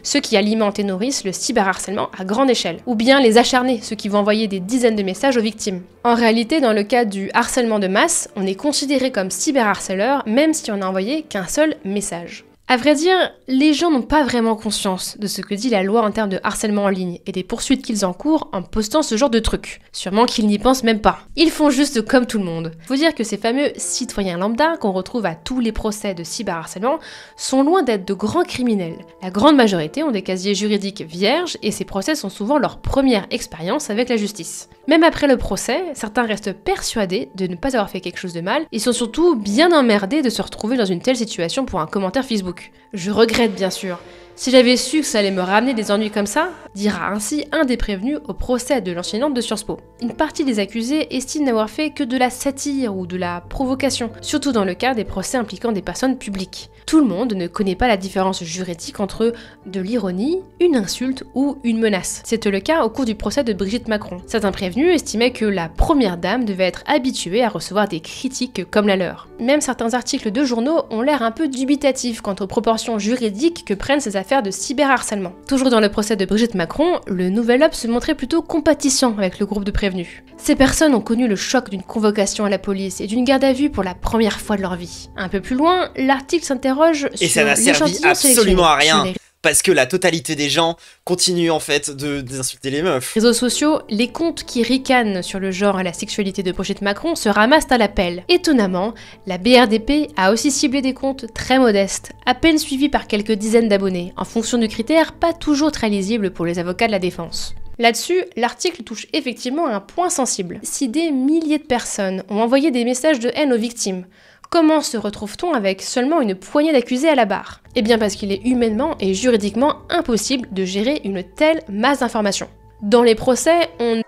Ceux qui alimentent et nourrissent le cyberharcèlement à grande échelle, ou bien les acharnés, ceux qui vont envoyer des dizaines de messages aux victimes. En réalité, dans le cas du harcèlement de masse, on est considéré comme cyberharceleur même si on n'a envoyé qu'un seul message. À vrai dire, les gens n'ont pas vraiment conscience de ce que dit la loi en termes de harcèlement en ligne et des poursuites qu'ils encourent en postant ce genre de trucs. Sûrement qu'ils n'y pensent même pas. Ils font juste comme tout le monde. Faut dire que ces fameux citoyens lambda qu'on retrouve à tous les procès de cyberharcèlement sont loin d'être de grands criminels. La grande majorité ont des casiers juridiques vierges et ces procès sont souvent leur première expérience avec la justice. Même après le procès, certains restent persuadés de ne pas avoir fait quelque chose de mal et sont surtout bien emmerdés de se retrouver dans une telle situation pour un commentaire Facebook. Je regrette bien sûr. Si j'avais su que ça allait me ramener des ennuis comme ça, dira ainsi un des prévenus au procès de l'enseignante de Sciences Po. Une partie des accusés estime n'avoir fait que de la satire ou de la provocation, surtout dans le cas des procès impliquant des personnes publiques. Tout le monde ne connaît pas la différence juridique entre de l'ironie, une insulte ou une menace. C'était le cas au cours du procès de Brigitte Macron. Certains prévenus estimaient que la première dame devait être habituée à recevoir des critiques comme la leur. Même certains articles de journaux ont l'air un peu dubitatifs quant aux proportions juridiques que prennent ces affaires de cyberharcèlement. Toujours dans le procès de Brigitte Macron, le Nouvel Obs se montrait plutôt compatissant avec le groupe de prévenus. Ces personnes ont connu le choc d'une convocation à la police et d'une garde à vue pour la première fois de leur vie. Un peu plus loin, l'article s'interroge sur... Et ça n'a servi absolument à rien. Parce que la totalité des gens continuent en fait d'insulter les meufs. Réseaux sociaux, les comptes qui ricanent sur le genre et la sexualité de Brigitte Macron se ramassent à l'appel. Étonnamment, la BRDP a aussi ciblé des comptes très modestes, à peine suivis par quelques dizaines d'abonnés, en fonction de critères pas toujours très lisibles pour les avocats de la défense. Là-dessus, l'article touche effectivement un point sensible. Si des milliers de personnes ont envoyé des messages de haine aux victimes, comment se retrouve-t-on avec seulement une poignée d'accusés à la barre? Eh bien parce qu'il est humainement et juridiquement impossible de gérer une telle masse d'informations. Dans les procès, on...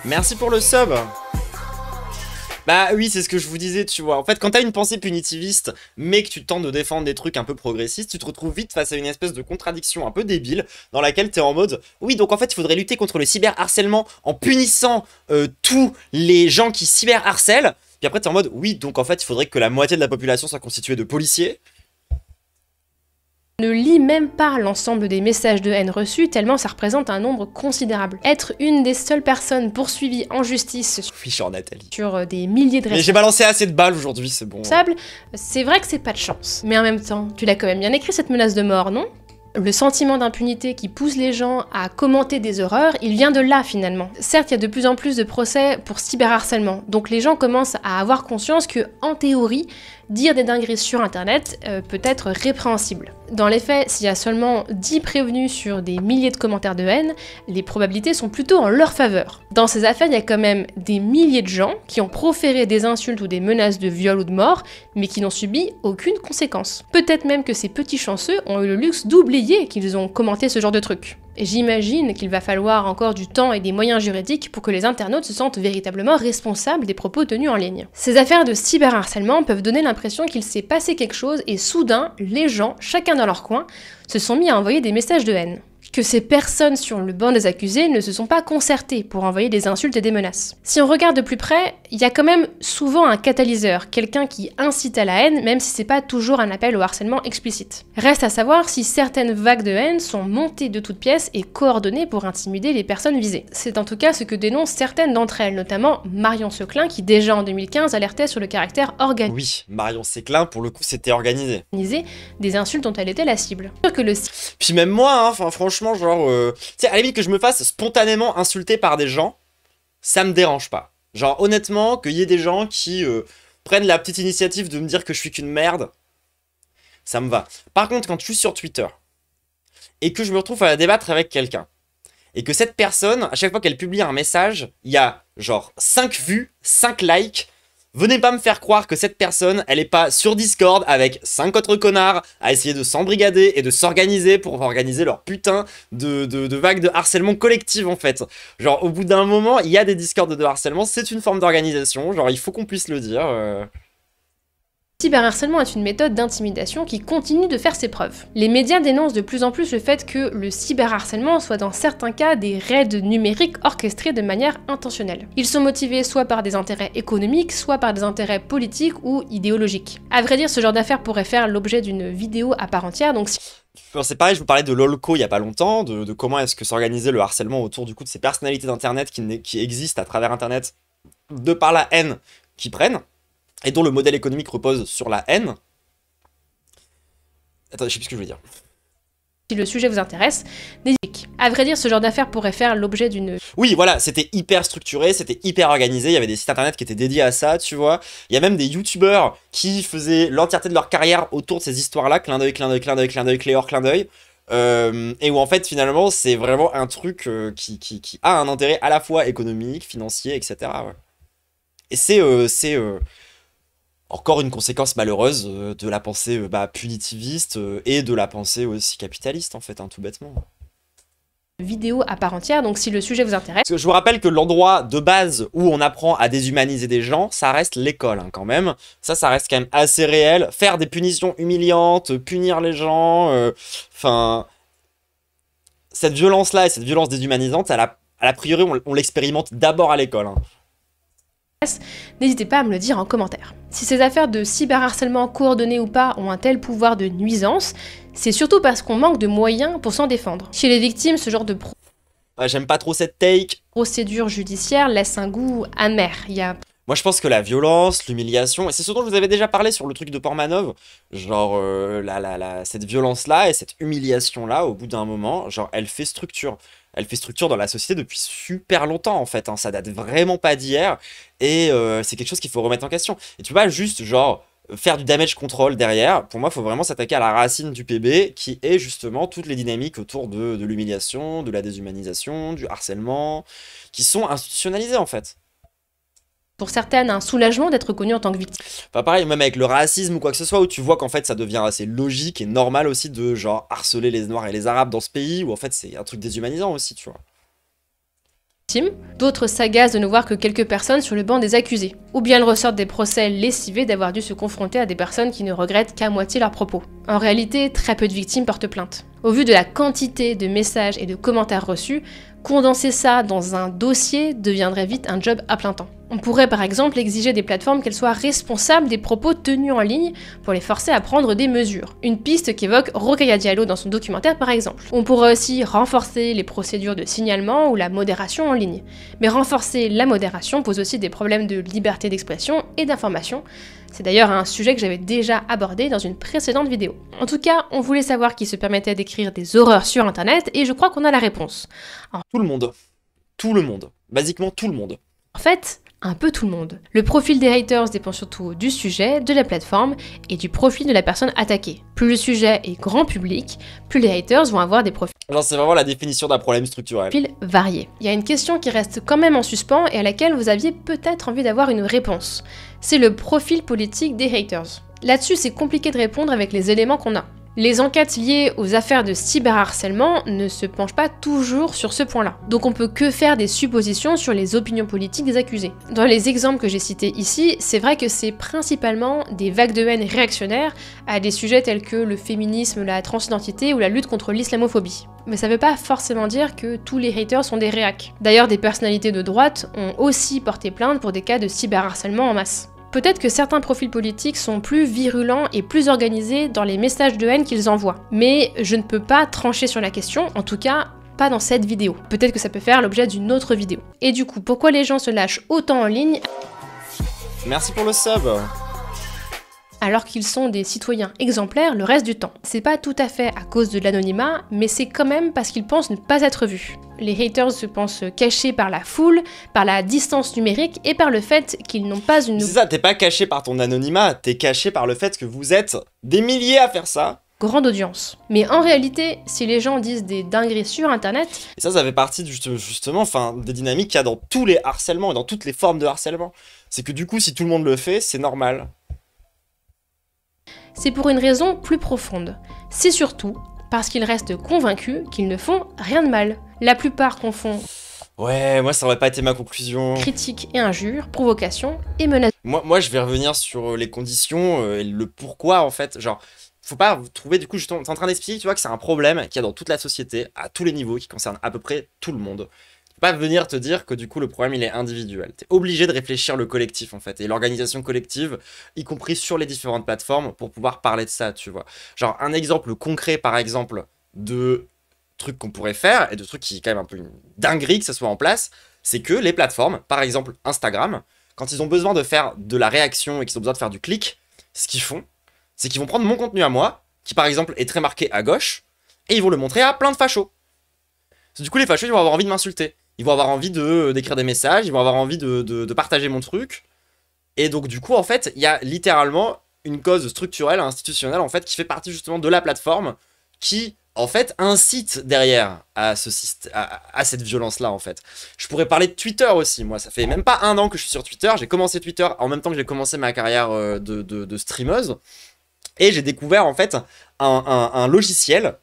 Merci pour le sub. Bah oui, c'est ce que je vous disais, tu vois. En fait, quand t'as une pensée punitiviste, mais que tu tentes de défendre des trucs un peu progressistes, tu te retrouves vite face à une espèce de contradiction un peu débile, dans laquelle t'es en mode, oui, donc en fait, il faudrait lutter contre le cyberharcèlement en punissant tous les gens qui cyberharcèlent. Puis après, t'es en mode, oui, donc en fait, il faudrait que la moitié de la population soit constituée de policiers. Ne lit même pas l'ensemble des messages de haine reçus tellement ça représente un nombre considérable. Être une des seules personnes poursuivies en justice sur des milliers de Mais j'ai balancé assez de balles aujourd'hui, c'est bon. C'est vrai que c'est pas de chance. Mais en même temps, tu l'as quand même bien écrit cette menace de mort, non ? Le sentiment d'impunité qui pousse les gens à commenter des horreurs, il vient de là finalement. Certes, il y a de plus en plus de procès pour cyberharcèlement, donc les gens commencent à avoir conscience que, en théorie, dire des dingueries sur internet peut être répréhensible. Dans les faits, s'il y a seulement 10 prévenus sur des milliers de commentaires de haine, les probabilités sont plutôt en leur faveur. Dans ces affaires, il y a quand même des milliers de gens qui ont proféré des insultes ou des menaces de viol ou de mort, mais qui n'ont subi aucune conséquence. Peut-être même que ces petits chanceux ont eu le luxe d'oublier qu'ils ont commenté ce genre de trucs. Et j'imagine qu'il va falloir encore du temps et des moyens juridiques pour que les internautes se sentent véritablement responsables des propos tenus en ligne. Ces affaires de cyberharcèlement peuvent donner l'impression qu'il s'est passé quelque chose et soudain, les gens, chacun dans leur coin, se sont mis à envoyer des messages de haine. Que ces personnes sur le banc des accusés ne se sont pas concertées pour envoyer des insultes et des menaces. Si on regarde de plus près, il y a quand même souvent un catalyseur, quelqu'un qui incite à la haine, même si c'est pas toujours un appel au harcèlement explicite. Reste à savoir si certaines vagues de haine sont montées de toutes pièces et coordonnées pour intimider les personnes visées. C'est en tout cas ce que dénoncent certaines d'entre elles, notamment Marion Seclin, qui déjà en 2015 alertait sur le caractère organisé. Oui, Marion Seclin, pour le coup, c'était organisé. Des insultes dont elle était la cible. Puis même moi, hein, franchement, genre, tu sais, à la limite que je me fasse spontanément insulter par des gens, ça me dérange pas. Genre, honnêtement, qu'il y ait des gens qui prennent la petite initiative de me dire que je suis qu'une merde, ça me va. Par contre, quand je suis sur Twitter, et que je me retrouve à débattre avec quelqu'un, et que cette personne, à chaque fois qu'elle publie un message, il y a genre 5 vues, 5 likes, venez pas me faire croire que cette personne, elle est pas sur Discord avec 5 autres connards à essayer de s'embrigader et de s'organiser pour organiser leur putain de vague de harcèlement collectif en fait. Genre au bout d'un moment, il y a des Discords de harcèlement, c'est une forme d'organisation, genre il faut qu'on puisse le dire. Le cyberharcèlement est une méthode d'intimidation qui continue de faire ses preuves. Les médias dénoncent de plus en plus le fait que le cyberharcèlement soit dans certains cas des raids numériques orchestrés de manière intentionnelle. Ils sont motivés soit par des intérêts économiques, soit par des intérêts politiques ou idéologiques. À vrai dire, ce genre d'affaires pourrait faire l'objet d'une vidéo à part entière, donc c'est pareil, je vous parlais de LOLCO il y a pas longtemps, de comment est-ce que s'organisait le harcèlement autour du coup de ces personnalités d'internet qui existent à travers internet de par la haine qu'ils prennent. Et dont le modèle économique repose sur la haine. Attendez, je sais plus ce que je veux dire. Si le sujet vous intéresse, n'hésitez pas. À vrai dire, ce genre d'affaires pourrait faire l'objet d'une... Oui, voilà, c'était hyper structuré, c'était hyper organisé, il y avait des sites internet qui étaient dédiés à ça, tu vois. Il y a même des youtubeurs qui faisaient l'entièreté de leur carrière autour de ces histoires-là, clin d'œil, clin d'œil, clin d'œil, clin d'œil, Cléor, clin d'œil. Et où en fait, finalement, c'est vraiment un truc qui a un intérêt à la fois économique, financier, etc. Ouais. Et c'est encore une conséquence malheureuse de la pensée punitiviste et de la pensée aussi capitaliste en fait, hein, tout bêtement. Vidéo à part entière, donc si le sujet vous intéresse... Parce que je vous rappelle que l'endroit de base où on apprend à déshumaniser des gens, ça reste l'école hein, quand même. Ça reste quand même assez réel. Faire des punitions humiliantes, punir les gens, enfin... cette violence-là et cette violence déshumanisante, à la priori, on l'expérimente d'abord à l'école. Hein. N'hésitez pas à me le dire en commentaire. Si ces affaires de cyberharcèlement coordonnées ou pas ont un tel pouvoir de nuisance, c'est surtout parce qu'on manque de moyens pour s'en défendre. Chez les victimes, ce genre de j'aime pas trop cette take. Procédure judiciaire laisse un goût amer. Moi je pense que la violence, l'humiliation, et c'est ce dont je vous avais déjà parlé sur le truc de Portmanov, genre cette violence-là et cette humiliation-là, au bout d'un moment, genre elle fait structure. Elle fait structure dans la société depuis super longtemps en fait, hein. Ça date vraiment pas d'hier, et c'est quelque chose qu'il faut remettre en question. Et tu peux pas juste genre faire du damage control derrière, pour moi il faut vraiment s'attaquer à la racine du PB, qui est justement toutes les dynamiques autour de l'humiliation, de la déshumanisation, du harcèlement, qui sont institutionnalisées en fait. Pour certaines, un soulagement d'être reconnu en tant que victime. Enfin, pareil, même avec le racisme ou quoi que ce soit, où tu vois qu'en fait ça devient assez logique et normal aussi de genre harceler les Noirs et les Arabes dans ce pays, où en fait c'est un truc déshumanisant aussi, tu vois. D'autres s'agacent de ne voir que quelques personnes sur le banc des accusés. Ou bien elles ressortent des procès lessivés d'avoir dû se confronter à des personnes qui ne regrettent qu'à moitié leurs propos. En réalité, très peu de victimes portent plainte. Au vu de la quantité de messages et de commentaires reçus, condenser ça dans un dossier deviendrait vite un job à plein temps. On pourrait par exemple exiger des plateformes qu'elles soient responsables des propos tenus en ligne pour les forcer à prendre des mesures. Une piste qu'évoque Rokhaya Diallo dans son documentaire par exemple. On pourrait aussi renforcer les procédures de signalement ou la modération en ligne. Mais renforcer la modération pose aussi des problèmes de liberté d'expression et d'information. C'est d'ailleurs un sujet que j'avais déjà abordé dans une précédente vidéo. En tout cas, on voulait savoir qui se permettait d'écrire des horreurs sur internet et je crois qu'on a la réponse. Tout le monde. Tout le monde. Basiquement tout le monde. En fait, un peu tout le monde. Le profil des haters dépend surtout du sujet, de la plateforme et du profil de la personne attaquée. Plus le sujet est grand public, plus les haters vont avoir des profils Genre c'est vraiment la définition d'un problème structurel. variés. Il y a une question qui reste quand même en suspens et à laquelle vous aviez peut-être envie d'avoir une réponse. C'est le profil politique des haters. Là-dessus, c'est compliqué de répondre avec les éléments qu'on a. Les enquêtes liées aux affaires de cyberharcèlement ne se penchent pas toujours sur ce point-là. Donc on peut que faire des suppositions sur les opinions politiques des accusés. Dans les exemples que j'ai cités ici, c'est vrai que c'est principalement des vagues de haine réactionnaires à des sujets tels que le féminisme, la transidentité ou la lutte contre l'islamophobie. Mais ça veut pas forcément dire que tous les haters sont des réacs. D'ailleurs, des personnalités de droite ont aussi porté plainte pour des cas de cyberharcèlement en masse. Peut-être que certains profils politiques sont plus virulents et plus organisés dans les messages de haine qu'ils envoient. Mais je ne peux pas trancher sur la question, en tout cas pas dans cette vidéo. Peut-être que ça peut faire l'objet d'une autre vidéo. Et du coup, pourquoi les gens se lâchent autant en ligne Merci pour le sub. alors qu'ils sont des citoyens exemplaires le reste du temps? C'est pas tout à fait à cause de l'anonymat, mais c'est quand même parce qu'ils pensent ne pas être vus. Les haters se pensent cachés par la foule, par la distance numérique et par le fait qu'ils n'ont pas une... C'est ça, t'es pas caché par ton anonymat, t'es caché par le fait que vous êtes des milliers à faire ça. grande audience. Mais en réalité, si les gens disent des dingueries sur internet... Et ça fait partie justement des dynamiques qu'il y a dans tous les harcèlements et dans toutes les formes de harcèlement. C'est que du coup, si tout le monde le fait, c'est normal. C'est pour une raison plus profonde. C'est surtout parce qu'ils restent convaincus qu'ils ne font rien de mal. La plupart confondent Ouais, moi ça aurait pas été ma conclusion. critique et injure, provocation et menace. Moi je vais revenir sur les conditions et le pourquoi en fait. Genre, faut pas trouver du coup, justement, t'es en train d'expliquer, tu vois, que c'est un problème qu'il y a dans toute la société, à tous les niveaux, qui concerne à peu près tout le monde. Faut pas venir te dire que du coup le problème il est individuel. T'es obligé de réfléchir le collectif en fait, et l'organisation collective, y compris sur les différentes plateformes, pour pouvoir parler de ça, tu vois. Genre un exemple concret par exemple de trucs qu'on pourrait faire, et de trucs qui est quand même un peu une dinguerie que ça soit en place, c'est que les plateformes, par exemple Instagram, quand ils ont besoin de faire de la réaction et qu'ils ont besoin de faire du clic, ce qu'ils font, c'est qu'ils vont prendre mon contenu à moi, qui par exemple est très marqué à gauche, et ils vont le montrer à plein de fachos. Du coup les fachos ils vont avoir envie de m'insulter, ils vont avoir envie d'écrire des messages, ils vont avoir envie de partager mon truc, et donc du coup en fait il y a littéralement une cause structurelle, institutionnelle en fait, qui fait partie justement de la plateforme, qui en fait incite derrière à cette violence-là en fait. Je pourrais parler de Twitter aussi, moi ça fait même pas 1 an que je suis sur Twitter, j'ai commencé Twitter en même temps que j'ai commencé ma carrière de streameuse, et j'ai découvert en fait un logiciel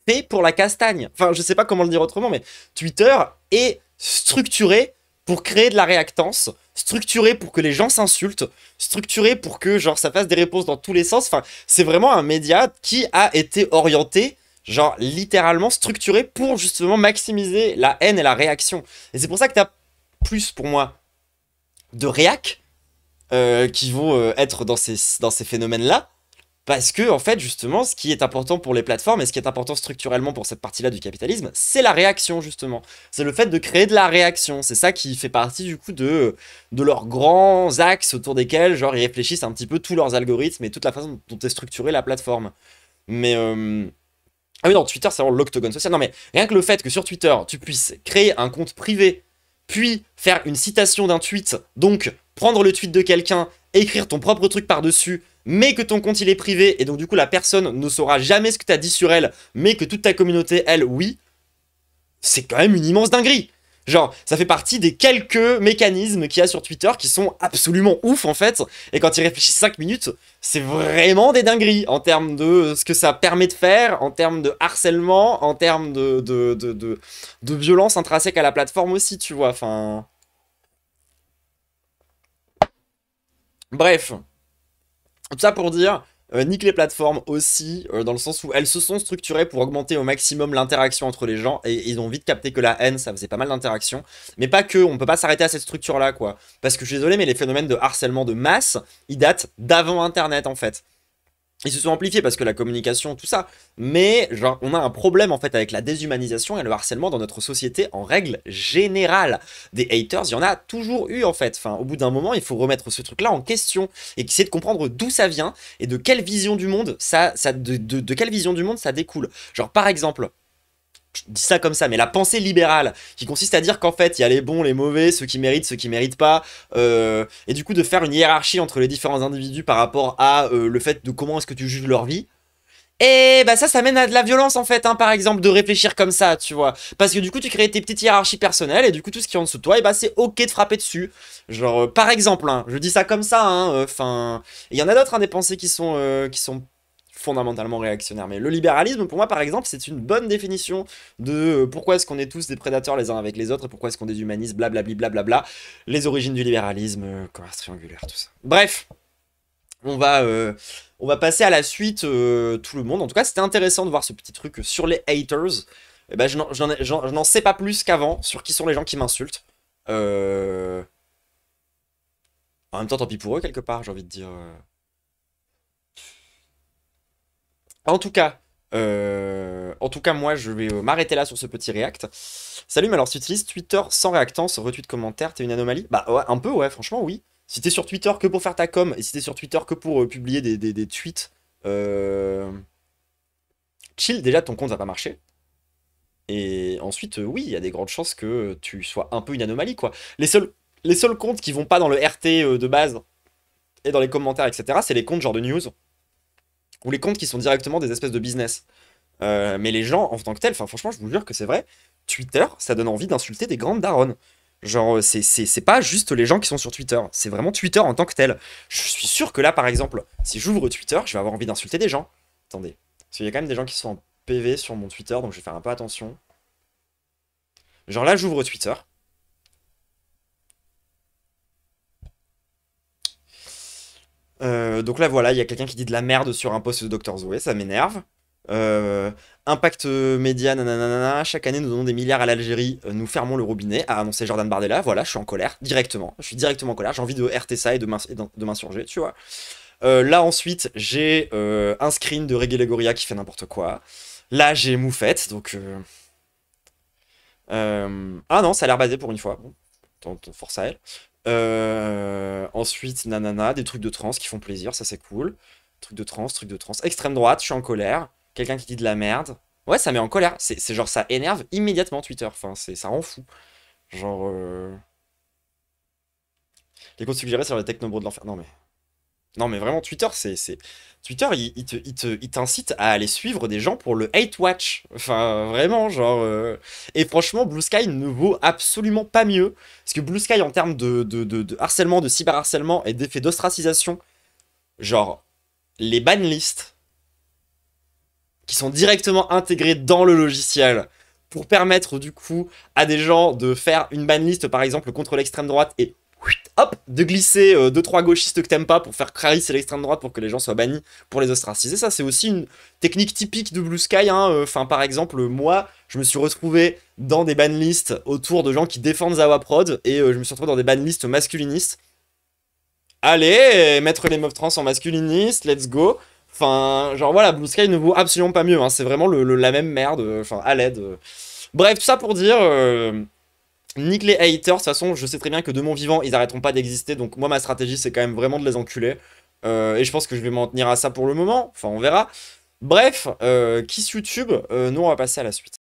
fait pour la castagne. Enfin je sais pas comment le dire autrement, mais Twitter est structuré pour créer de la réactance, structuré pour que les gens s'insultent, structuré pour que genre ça fasse des réponses dans tous les sens. Enfin, c'est vraiment un média qui a été orienté, genre littéralement structuré pour justement maximiser la haine et la réaction. Et c'est pour ça que t'as plus pour moi de réacs qui vont être dans ces phénomènes-là. Parce que, en fait, justement, ce qui est important pour les plateformes et ce qui est important structurellement pour cette partie-là du capitalisme, c'est la réaction, justement. C'est le fait de créer de la réaction. C'est ça qui fait partie, du coup, de leurs grands axes autour desquels, genre, ils réfléchissent un petit peu tous leurs algorithmes et toute la façon dont est structurée la plateforme. Mais, ah oui, non, Twitter, c'est vraiment l'octogone social. Non, mais rien que le fait que sur Twitter, tu puisses créer un compte privé, puis faire une citation d'un tweet, donc prendre le tweet de quelqu'un, écrire ton propre truc par-dessus, mais que ton compte il est privé, et donc du coup la personne ne saura jamais ce que t'as dit sur elle, mais que toute ta communauté, elle, oui, c'est quand même une immense dinguerie. Genre, ça fait partie des quelques mécanismes qu'il y a sur Twitter qui sont absolument ouf, en fait. Et quand ils réfléchissent 5 minutes, c'est vraiment des dingueries en termes de ce que ça permet de faire, en termes de harcèlement, en termes de violence intrinsèque à la plateforme aussi, tu vois. Enfin... Bref. Tout ça pour dire... nique les plateformes aussi, dans le sens où elles se sont structurées pour augmenter au maximum l'interaction entre les gens, et ils ont vite capté que la haine, ça faisait pas mal d'interaction, mais pas que, on peut pas s'arrêter à cette structure-là, quoi. Parce que je suis désolé, mais les phénomènes de harcèlement de masse, ils datent d'avant Internet, en fait. Ils se sont amplifiés parce que la communication, tout ça, mais genre on a un problème en fait avec la déshumanisation et le harcèlement dans notre société en règle générale. Des haters, il y en a toujours eu en fait. Enfin, au bout d'un moment, il faut remettre ce truc-là en question et essayer de comprendre d'où ça vient et de quelle vision du monde de quelle vision du monde ça découle. Genre par exemple, je dis ça comme ça, mais la pensée libérale, qui consiste à dire qu'en fait, il y a les bons, les mauvais, ceux qui méritent pas, et du coup de faire une hiérarchie entre les différents individus par rapport à le fait de comment est-ce que tu juges leur vie, et bah ça mène à de la violence en fait, hein, par exemple, de réfléchir comme ça, tu vois, parce que du coup tu crées tes petites hiérarchies personnelles, et du coup tout ce qui est en dessous de toi, et bah c'est ok de frapper dessus, genre par exemple, hein, je dis ça comme ça, hein, enfin, il y en a d'autres, hein, des pensées qui sont fondamentalement réactionnaire. Mais le libéralisme, pour moi, par exemple, c'est une bonne définition de pourquoi est-ce qu'on est tous des prédateurs les uns avec les autres et pourquoi est-ce qu'on déshumanise, blablabli, blablabla. Les origines du libéralisme, commerce triangulaire, tout ça. Bref, on va passer à la suite, tout le monde. En tout cas, c'était intéressant de voir ce petit truc sur les haters. Et ben, je n'en sais pas plus qu'avant sur qui sont les gens qui m'insultent. En même temps, tant pis pour eux, quelque part, j'ai envie de dire... En tout cas, moi, je vais m'arrêter là sur ce petit react. Salut, mais alors, si tu utilises Twitter sans réactance, retweet, commentaire, t'es une anomalie? Bah, ouais, un peu, ouais, franchement, oui. Si t'es sur Twitter que pour faire ta com, et si t'es sur Twitter que pour publier des tweets, chill, déjà, ton compte va pas marcher. Et ensuite, oui, il y a des grandes chances que tu sois un peu une anomalie, quoi. Les seuls comptes qui vont pas dans le RT de base, et dans les commentaires, etc., c'est les comptes genre de news. Ou les comptes qui sont directement des espèces de business. Mais les gens, en tant que tels, enfin franchement, je vous jure que c'est vrai, Twitter, ça donne envie d'insulter des grandes daronnes. Genre, c'est pas juste les gens qui sont sur Twitter, c'est vraiment Twitter en tant que tel. Je suis sûr que là, par exemple, si j'ouvre Twitter, je vais avoir envie d'insulter des gens. Attendez, parce qu'il y a quand même des gens qui sont en PV sur mon Twitter, donc je vais faire un peu attention. Genre là, j'ouvre Twitter. Donc là voilà, il y a quelqu'un qui dit de la merde sur un post de Dr Zoé, ça m'énerve. Impact média, nanana, chaque année nous donnons des milliards à l'Algérie, nous fermons le robinet, a annoncé Jordan Bardella. Voilà, je suis en colère, directement. Je suis directement en colère, j'ai envie de RT ça et de m'insurger, tu vois. Là ensuite, j'ai un screen de Reggae Legoria qui fait n'importe quoi. Là j'ai Moufette, donc... Ah non, ça a l'air basé pour une fois. Bon, force à elle. Ensuite, nanana, des trucs de trans qui font plaisir, ça c'est cool. Trucs de trans. Extrême droite, je suis en colère. Quelqu'un qui dit de la merde. Ouais, ça met en colère. C'est genre, ça énerve immédiatement Twitter. Enfin, ça rend fou. Genre... Les comptes suggérés sur les technobros de l'enfer. Non mais vraiment, Twitter, Twitter, il t'incite à aller suivre des gens pour le hate watch. Enfin, vraiment, genre... Et franchement, Blue Sky ne vaut absolument pas mieux. Parce que Blue Sky, en termes de harcèlement, de cyberharcèlement et d'effet d'ostracisation, genre, les banlists qui sont directement intégrés dans le logiciel pour permettre, du coup, à des gens de faire une banlist, par exemple, contre l'extrême droite et... hop, de glisser 2-3 gauchistes que t'aimes pas pour faire crarisser l'extrême droite pour que les gens soient bannis, pour les ostraciser. Ça, c'est aussi une technique typique de Blue Sky. Hein. Enfin, par exemple, moi, je me suis retrouvé dans des banlists autour de gens qui défendent Zawaprod et je me suis retrouvé dans des banlists masculinistes. Allez, mettre les meufs trans en masculiniste, let's go. Enfin, genre voilà, Blue Sky ne vaut absolument pas mieux. Hein. C'est vraiment la même merde, enfin, à l'aide. Bref, tout ça pour dire... nique les haters, de toute façon je sais très bien que de mon vivant ils arrêteront pas d'exister, donc moi ma stratégie c'est quand même vraiment de les enculer, et je pense que je vais m'en tenir à ça pour le moment, enfin on verra. Bref, Kiss YouTube, nous on va passer à la suite.